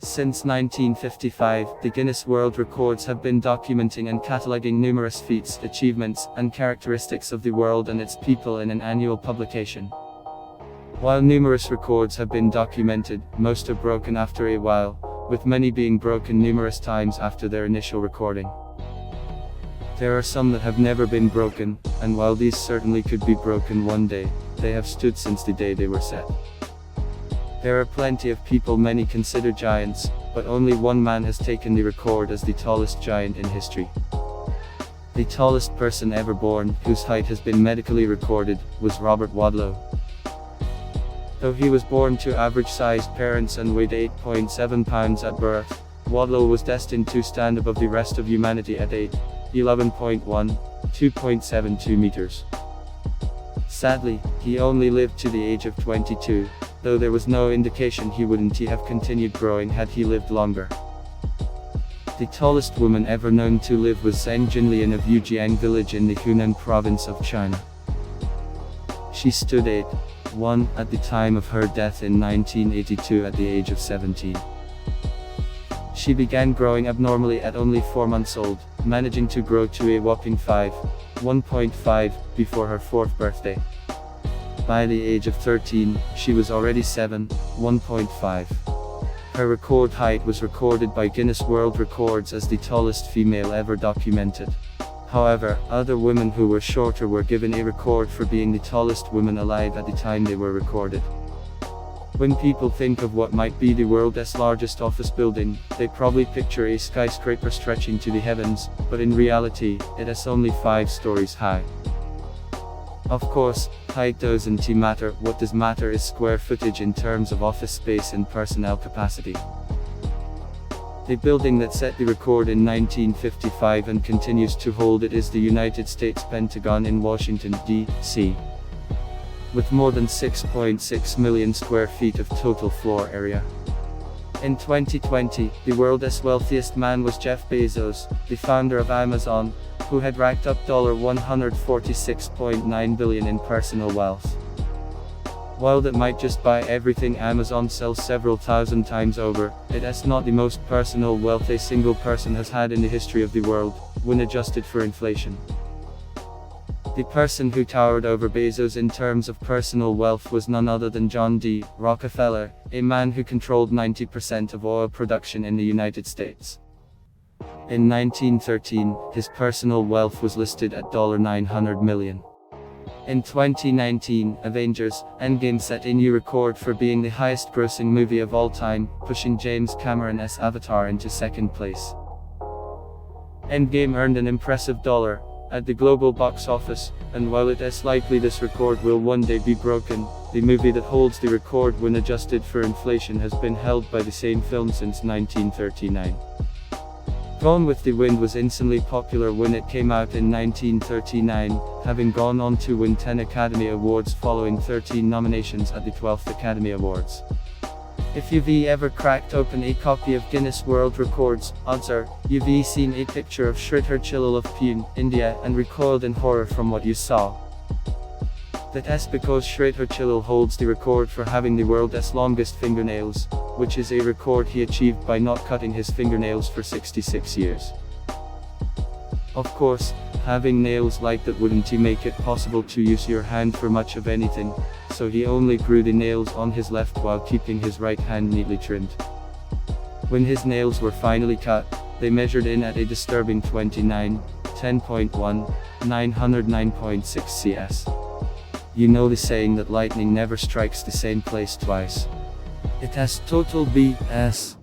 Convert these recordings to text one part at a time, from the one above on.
Since 1955, the Guinness World Records have been documenting and cataloging numerous feats, achievements, and characteristics of the world and its people in an annual publication. While numerous records have been documented, most are broken after a while, with many being broken numerous times after their initial recording. There are some that have never been broken, and while these certainly could be broken one day, they have stood since the day they were set. There are plenty of people many consider giants, but only one man has taken the record as the tallest giant in history. The tallest person ever born, whose height has been medically recorded, was Robert Wadlow. Though he was born to average-sized parents and weighed 8.7 pounds at birth, Wadlow was destined to stand above the rest of humanity at 11.1, 2.72 meters. Sadly, he only lived to the age of 22, though there was no indication he wouldn't have continued growing had he lived longer. The tallest woman ever known to live was Zheng Jinlian of Yujiang village in the Hunan province of China. She stood 8'1" at the time of her death in 1982 at the age of 17. She began growing abnormally at only 4 months old, managing to grow to a whopping 1.5 before her 4th birthday. By the age of 13, she was already 1.5. Her record height was recorded by Guinness World Records as the tallest female ever documented. However, other women who were shorter were given a record for being the tallest women alive at the time they were recorded. When people think of what might be the world's largest office building, they probably picture a skyscraper stretching to the heavens, but in reality, it is only 5 stories high. Of course, height doesn't matter, what does matter is square footage in terms of office space and personnel capacity. The building that set the record in 1955 and continues to hold it is the United States Pentagon in Washington, D.C. with more than 6.6 million square feet of total floor area. In 2020, the world's wealthiest man was Jeff Bezos, the founder of Amazon, who had racked up $146.9 billion in personal wealth. While that might just buy everything Amazon sells several thousand times over, it is not the most personal wealth a single person has had in the history of the world, when adjusted for inflation. The person who towered over Bezos in terms of personal wealth was none other than John D. Rockefeller, a man who controlled 90% of oil production in the United States. In 1913, his personal wealth was listed at $900 million. In 2019, Avengers: Endgame set a new record for being the highest-grossing movie of all time, pushing James Cameron's Avatar into 2nd place. Endgame earned an impressive $1 at the global box office, and while it is likely this record will one day be broken, the movie that holds the record when adjusted for inflation has been held by the same film since 1939. Gone with the Wind was instantly popular when it came out in 1939, having gone on to win 10 Academy Awards following 13 nominations at the 12th Academy Awards. If you've ever cracked open a copy of Guinness World Records, odds are, you've seen a picture of Sridhar Chillal of Pune, India, and recoiled in horror from what you saw. That is because Sridhar Chillal holds the record for having the world's longest fingernails, which is a record he achieved by not cutting his fingernails for 66 years. Of course, having nails like that wouldn't make it possible to use your hand for much of anything, so he only grew the nails on his left while keeping his right hand neatly trimmed. When his nails were finally cut, they measured in at a disturbing 29, 10.1, 909.6 cs. You know the saying that lightning never strikes the same place twice. It has total BS.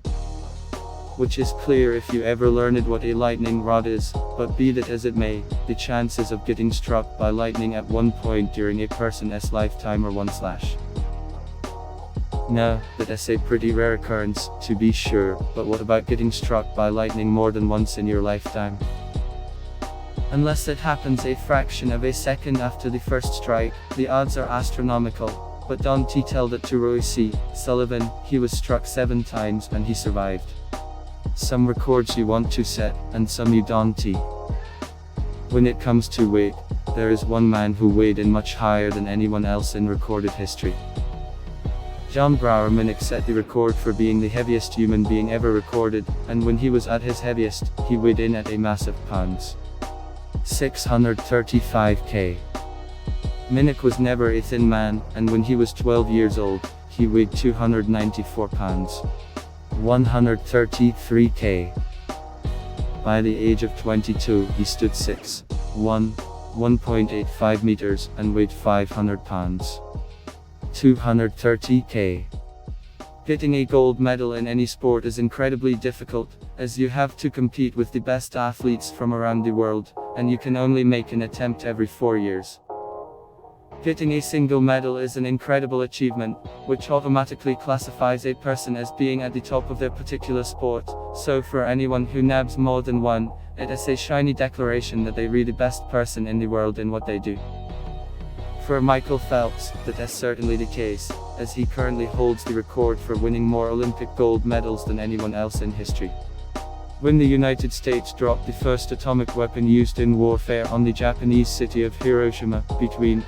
Which is clear if you ever learned what a lightning rod is, but be that as it may, the chances of getting struck by lightning at one point during a person's lifetime are 1/. Now, that is a pretty rare occurrence, to be sure, but what about getting struck by lightning more than once in your lifetime? Unless it happens a fraction of a second after the first strike, the odds are astronomical, but don't tell that to Roy C. Sullivan. He was struck 7 times and he survived. Some records you want to set, and some you don't. When it comes to weight, there is one man who weighed in much higher than anyone else in recorded history. John Minnick set the record for being the heaviest human being ever recorded, and when he was at his heaviest, he weighed in at a massive pounds 635 kg. Minnick was never a thin man, and when he was 12 years old, he weighed 294 pounds 133 kg. By the age of 22, he stood 6'1", 1.85 meters, and weighed 500 pounds 230 kg. Getting a gold medal in any sport is incredibly difficult, as you have to compete with the best athletes from around the world, and you can only make an attempt every 4 years. Getting a single medal is an incredible achievement, which automatically classifies a person as being at the top of their particular sport, so for anyone who nabs more than one, it is a shiny declaration that they are the best person in the world in what they do. For Michael Phelps, that is certainly the case, as he currently holds the record for winning more Olympic gold medals than anyone else in history. When the United States dropped the first atomic weapon used in warfare on the Japanese city of Hiroshima,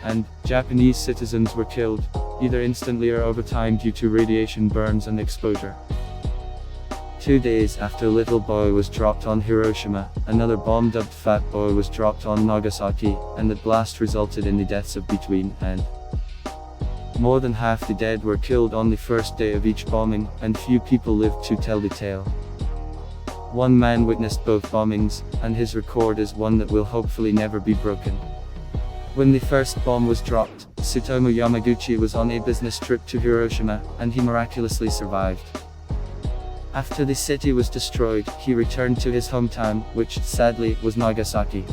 and Japanese citizens were killed, either instantly or over time due to radiation burns and exposure. 2 days after Little Boy was dropped on Hiroshima, another bomb dubbed Fat Boy was dropped on Nagasaki, and that blast resulted in the deaths of and more than half the dead were killed on the first day of each bombing, and few people lived to tell the tale. One man witnessed both bombings, and his record is one that will hopefully never be broken. When the first bomb was dropped, Tsutomu Yamaguchi was on a business trip to Hiroshima, and he miraculously survived. After the city was destroyed, he returned to his hometown, which, sadly, was Nagasaki.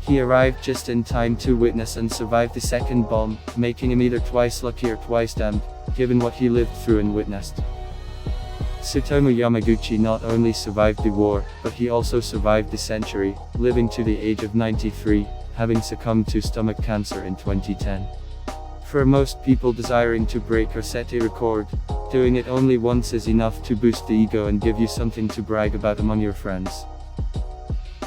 He arrived just in time to witness and survive the second bomb, making him either twice lucky or twice damned, given what he lived through and witnessed. Tsutomu Yamaguchi not only survived the war, but he also survived the century, living to the age of 93, having succumbed to stomach cancer in 2010. For most people desiring to break or set a record, doing it only once is enough to boost the ego and give you something to brag about among your friends.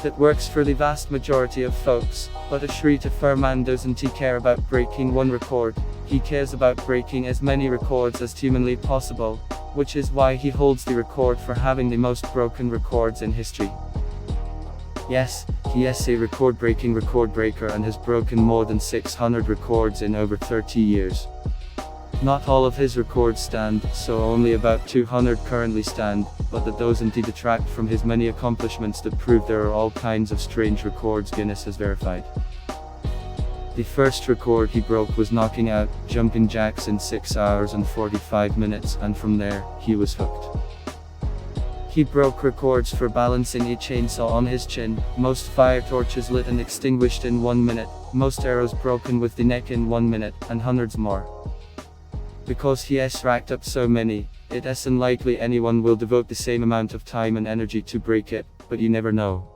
That works for the vast majority of folks, but a Shrita Furman doesn't care about breaking one record, he cares about breaking as many records as humanly possible, which is why he holds the record for having the most broken records in history. Yes, he is a record-breaking record breaker and has broken more than 600 records in over 30 years. Not all of his records stand, so only about 200 currently stand, but that doesn't detract from his many accomplishments that prove there are all kinds of strange records Guinness has verified. The first record he broke was knocking out jumping jacks in 6 hours and 45 minutes, and from there, he was hooked. He broke records for balancing a chainsaw on his chin, most fire torches lit and extinguished in 1 minute, most arrows broken with the neck in 1 minute, and hundreds more. Because he has racked up so many, it is unlikely anyone will devote the same amount of time and energy to break it, but you never know.